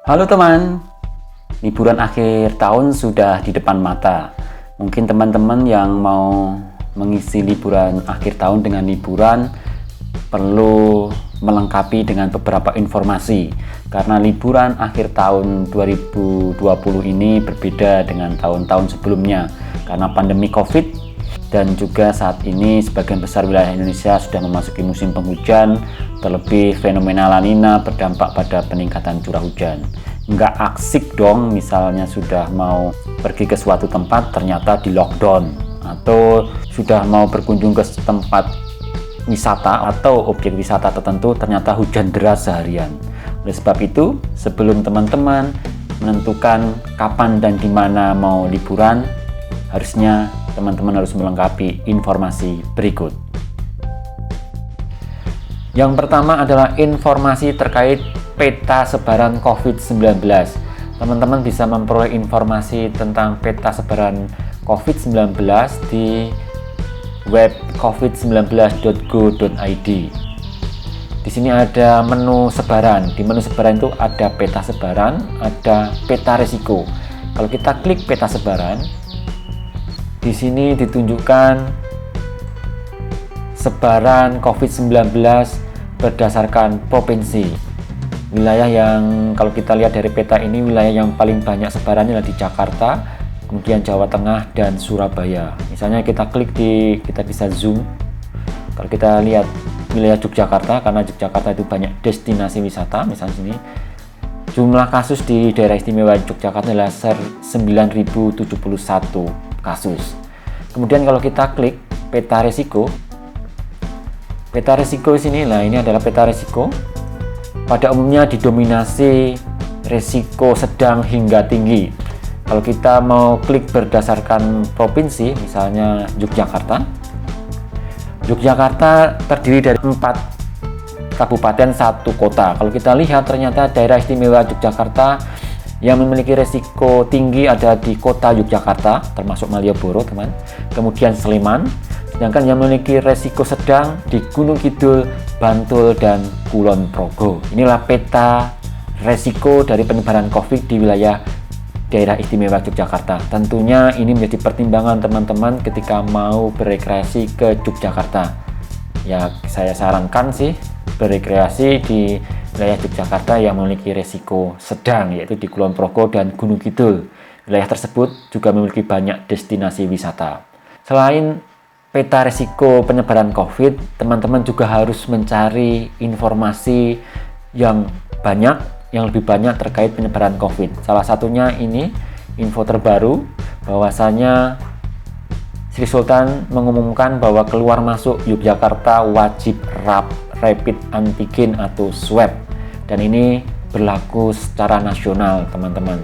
Halo teman, liburan akhir tahun sudah di depan mata. Mungkin teman-teman yang mau mengisi liburan akhir tahun dengan liburan perlu melengkapi dengan beberapa informasi. Karena liburan akhir tahun 2020 ini berbeda dengan tahun-tahun sebelumnya. Karena pandemi COVID dan juga saat ini sebagian besar wilayah Indonesia sudah memasuki musim penghujan, terlebih fenomena La Nina berdampak pada peningkatan curah hujan. Nggak asik dong misalnya sudah mau pergi ke suatu tempat ternyata di lockdown, atau sudah mau berkunjung ke tempat wisata atau objek wisata tertentu ternyata hujan deras seharian. Oleh sebab itu, sebelum teman-teman menentukan kapan dan di mana mau liburan, harusnya teman-teman harus melengkapi informasi berikut. Yang pertama adalah informasi terkait peta sebaran COVID-19. Teman-teman bisa memperoleh informasi tentang peta sebaran COVID-19 di web covid19.go.id. Di sini ada menu sebaran. Di menu sebaran itu ada peta sebaran, ada peta risiko. Kalau kita klik peta sebaran, di sini ditunjukkan sebaran COVID-19 berdasarkan provinsi. Wilayah yang kalau kita lihat dari peta ini, wilayah yang paling banyak sebarannya adalah di Jakarta, kemudian Jawa Tengah dan Surabaya. Misalnya kita kita bisa zoom. Kalau kita lihat wilayah Yogyakarta, karena Yogyakarta itu banyak destinasi wisata, misalnya sini. Jumlah kasus di daerah istimewa Yogyakarta adalah 9.071 kasus. Kemudian kalau kita klik peta risiko sini, nah ini adalah peta risiko. Pada umumnya didominasi risiko sedang hingga tinggi. Kalau kita mau klik berdasarkan provinsi, misalnya Yogyakarta terdiri dari 4 kabupaten, 1 kota. Kalau kita lihat ternyata daerah istimewa Yogyakarta yang memiliki resiko tinggi ada di kota Yogyakarta, termasuk Malioboro, teman. Kemudian Sleman, sedangkan yang memiliki resiko sedang di Gunung Kidul, Bantul, dan Kulon Progo. Inilah peta resiko dari penyebaran COVID di wilayah daerah istimewa Yogyakarta. Tentunya ini menjadi pertimbangan teman-teman ketika mau berekreasi ke Yogyakarta. Ya, saya sarankan sih berekreasi di wilayah Yogyakarta yang memiliki resiko sedang, yaitu di Kulon Progo dan Gunung Kidul. Wilayah tersebut juga memiliki banyak destinasi wisata. Selain peta risiko penyebaran COVID, teman-teman juga harus mencari informasi yang lebih banyak terkait penyebaran COVID. Salah satunya ini info terbaru bahwasanya Sri Sultan mengumumkan bahwa keluar masuk Yogyakarta wajib rapid antigen atau swab, dan ini berlaku secara nasional, teman-teman.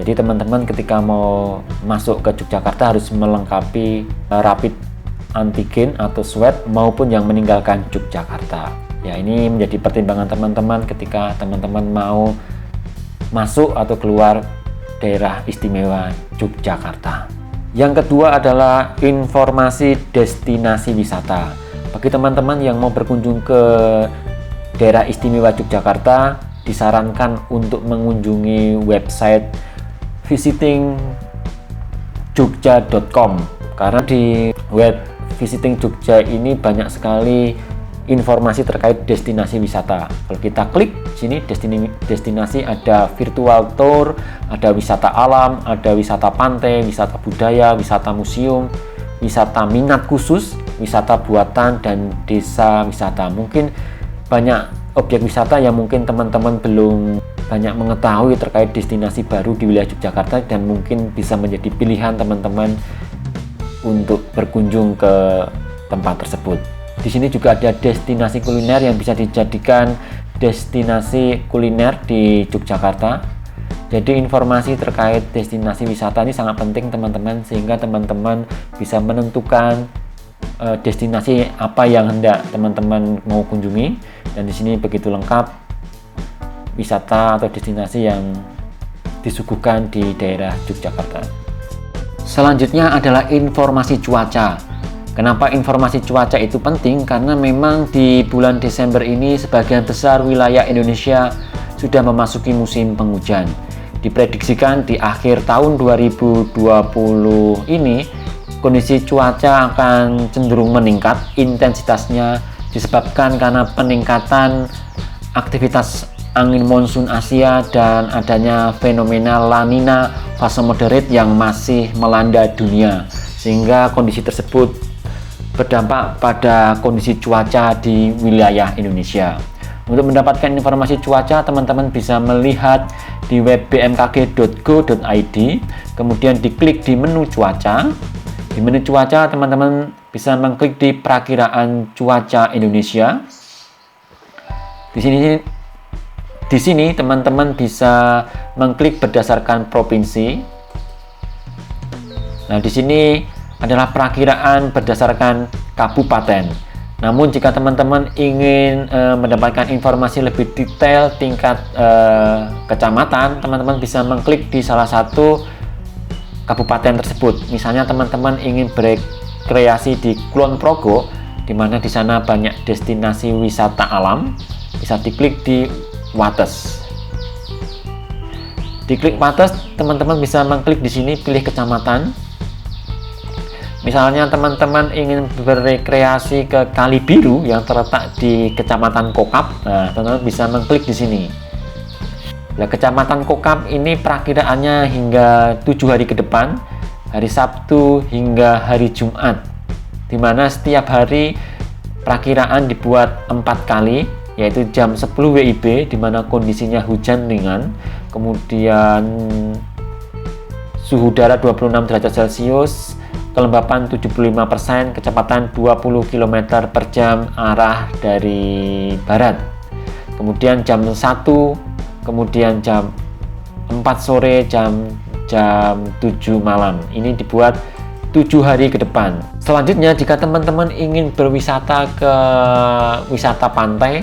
Jadi teman-teman ketika mau masuk ke Yogyakarta harus melengkapi rapid antigen atau swab maupun yang meninggalkan Yogyakarta. Ya, ini menjadi pertimbangan teman-teman ketika teman-teman mau masuk atau keluar daerah istimewa Yogyakarta. Yang kedua adalah informasi destinasi wisata. Bagi teman-teman yang mau berkunjung ke daerah istimewa Yogyakarta, disarankan untuk mengunjungi website visitingjogja.com, karena di web Visiting Jogja ini banyak sekali informasi terkait destinasi wisata. Kalau kita klik sini destinasi, ada virtual tour, ada wisata alam, ada wisata pantai, wisata budaya, wisata museum, wisata minat khusus, wisata buatan, dan desa wisata. Mungkin banyak objek wisata yang mungkin teman-teman belum banyak mengetahui terkait destinasi baru di wilayah Yogyakarta, dan mungkin bisa menjadi pilihan teman-teman untuk berkunjung ke tempat tersebut. Di sini juga ada destinasi kuliner yang bisa dijadikan destinasi kuliner di Yogyakarta. Jadi informasi terkait destinasi wisata ini sangat penting, teman-teman, sehingga teman-teman bisa menentukan destinasi apa yang hendak teman-teman mau kunjungi. Dan di sini begitu lengkap wisata atau destinasi yang disuguhkan di daerah Yogyakarta. Selanjutnya adalah informasi cuaca. Kenapa informasi cuaca itu penting? Karena memang di bulan Desember ini sebagian besar wilayah Indonesia sudah memasuki musim penghujan. Diprediksikan di akhir tahun 2020 ini kondisi cuaca akan cenderung meningkat intensitasnya disebabkan karena peningkatan aktivitas angin monsun Asia dan adanya fenomena La Nina fase moderate yang masih melanda dunia, sehingga kondisi tersebut berdampak pada kondisi cuaca di wilayah Indonesia. Untuk mendapatkan informasi cuaca, teman-teman bisa melihat di web bmkg.go.id, kemudian diklik di menu cuaca. Di menu cuaca, teman-teman bisa mengklik di perakiraan cuaca Indonesia. Di sini teman-teman bisa mengklik berdasarkan provinsi. Nah, di sini adalah perakiraan berdasarkan kabupaten. Namun jika teman-teman ingin mendapatkan informasi lebih detail tingkat kecamatan, teman-teman bisa mengklik di salah satu kabupaten tersebut. Misalnya teman-teman ingin berekreasi di Kulon Progo, di mana di sana banyak destinasi wisata alam, bisa diklik di Wates. Diklik Wates, teman-teman bisa mengklik di sini, pilih kecamatan. Misalnya teman-teman ingin berekreasi ke Kali Biru yang terletak di Kecamatan Kokap, nah teman-teman bisa mengklik di sini. Nah, Kecamatan Kokap ini perakiraannya hingga 7 hari ke depan, hari Sabtu hingga hari Jumat, di mana setiap hari perakiraan dibuat 4 kali, yaitu jam 10 WIB di mana kondisinya hujan ringan, kemudian suhu udara 26 derajat Celcius, kelembapan 75%, kecepatan 20 km per jam arah dari barat. Kemudian jam 1, kemudian jam 4 sore, jam 7 malam. Ini dibuat 7 hari ke depan. Selanjutnya, jika teman-teman ingin berwisata ke wisata pantai,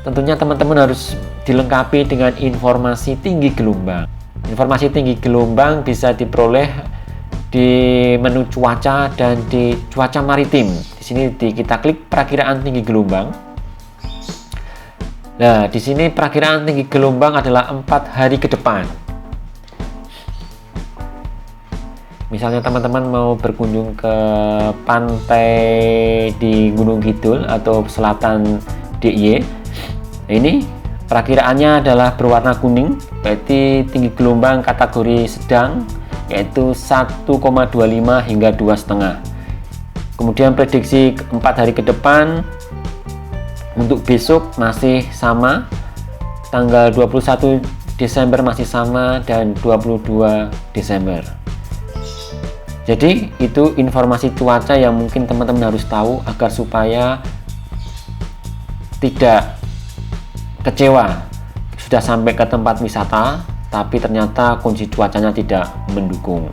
tentunya teman-teman harus dilengkapi dengan informasi tinggi gelombang. Informasi tinggi gelombang bisa diperoleh di menu cuaca dan di cuaca maritim. Di sini kita klik perakiraan tinggi gelombang. Nah, di sini perakiraan tinggi gelombang adalah 4 hari ke depan. Misalnya teman-teman mau berkunjung ke pantai di Gunung Kidul atau selatan DIY, ini perakiraannya adalah berwarna kuning, berarti tinggi gelombang kategori sedang, yaitu 1,25 hingga 2,5. Kemudian prediksi 4 hari ke depan untuk besok masih sama, tanggal 21 Desember masih sama, dan 22 Desember. Jadi itu informasi cuaca yang mungkin teman-teman harus tahu agar supaya tidak kecewa sudah sampai ke tempat wisata tapi ternyata kondisi cuacanya tidak mendukung.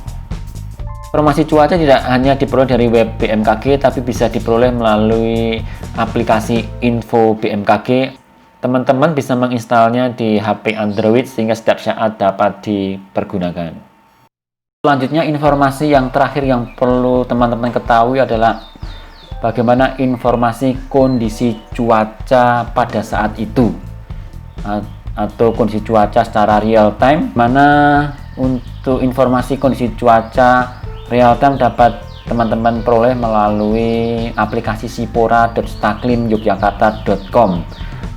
Informasi cuaca tidak hanya diperoleh dari web BMKG, tapi bisa diperoleh melalui aplikasi Info BMKG. Teman-teman bisa menginstalnya di HP Android sehingga setiap saat dapat dipergunakan. Selanjutnya, informasi yang terakhir yang perlu teman-teman ketahui adalah bagaimana informasi kondisi cuaca pada saat itu, atau kondisi cuaca secara real time, mana untuk informasi kondisi cuaca real time dapat teman-teman peroleh melalui aplikasi sipora.staklinyogyakarta.com.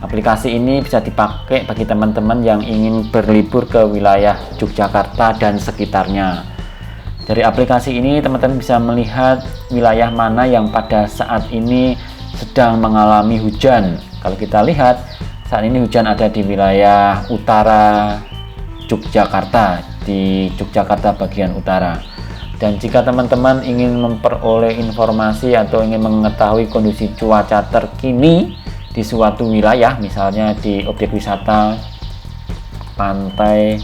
Aplikasi ini bisa dipakai bagi teman-teman yang ingin berlibur ke wilayah Yogyakarta dan sekitarnya. Dari aplikasi ini teman-teman bisa melihat wilayah mana yang pada saat ini sedang mengalami hujan. Kalau kita lihat saat ini hujan ada di wilayah utara Yogyakarta, di Yogyakarta bagian utara. Dan jika teman-teman ingin memperoleh informasi atau ingin mengetahui kondisi cuaca terkini di suatu wilayah, misalnya di objek wisata Pantai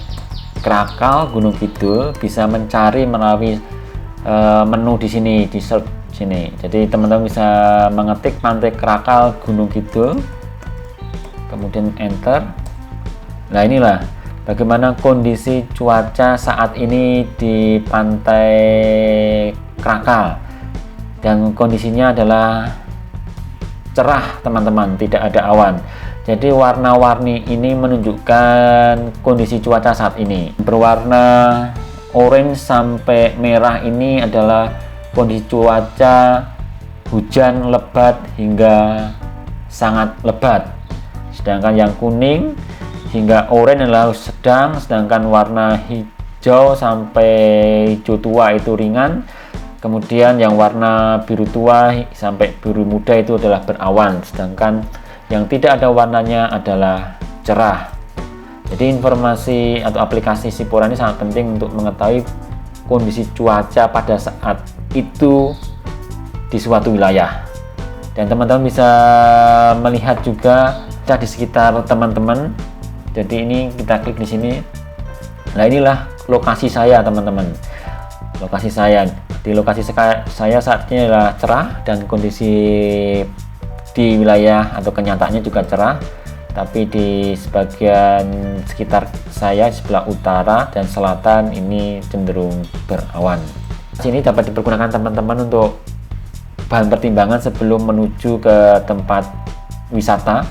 Krakal, Gunung Kidul, bisa mencari melalui menu di sini, di search sini. Jadi teman-teman bisa mengetik Pantai Krakal, Gunung Kidul, kemudian enter. Nah, inilah bagaimana kondisi cuaca saat ini di Pantai Krakal, dan kondisinya adalah cerah teman-teman, tidak ada awan. Jadi warna-warni ini menunjukkan kondisi cuaca saat ini. Berwarna orange sampai merah ini adalah kondisi cuaca hujan lebat hingga sangat lebat. Sedangkan yang kuning hingga oranye adalah sedang, sedangkan warna hijau sampai hijau tua itu ringan. Kemudian yang warna biru tua sampai biru muda itu adalah berawan, sedangkan yang tidak ada warnanya adalah cerah. Jadi informasi atau aplikasi Sipora ini sangat penting untuk mengetahui kondisi cuaca pada saat itu di suatu wilayah. Dan teman-teman bisa melihat juga di sekitar teman-teman. Jadi ini kita klik di sini. Nah, inilah lokasi saya, teman-teman. Lokasi saya. Di lokasi saya saat ini adalah cerah dan kondisi di wilayah atau kenyataannya juga cerah. Tapi di sebagian sekitar saya sebelah utara dan selatan ini cenderung berawan. Sini dapat dipergunakan teman-teman untuk bahan pertimbangan sebelum menuju ke tempat wisata.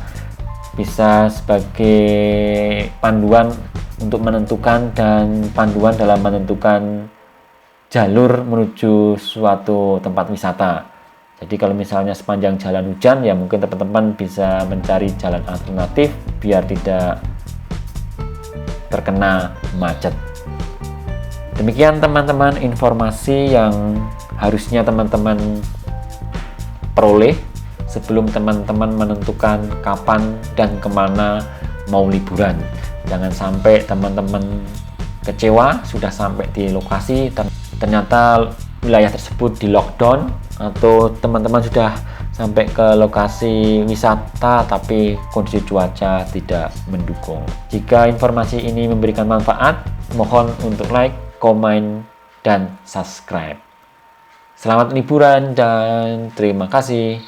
Bisa sebagai panduan untuk menentukan dan panduan dalam menentukan jalur menuju suatu tempat wisata. Jadi kalau misalnya sepanjang jalan hujan, ya mungkin teman-teman bisa mencari jalan alternatif biar tidak terkena macet. Demikian teman-teman informasi yang harusnya teman-teman peroleh sebelum teman-teman menentukan kapan dan kemana mau liburan. Jangan sampai teman-teman kecewa sudah sampai di lokasi ternyata wilayah tersebut di lockdown, atau teman-teman sudah sampai ke lokasi wisata tapi kondisi cuaca tidak mendukung. Jika informasi ini memberikan manfaat, mohon untuk like, komen, dan subscribe. Selamat liburan dan terima kasih.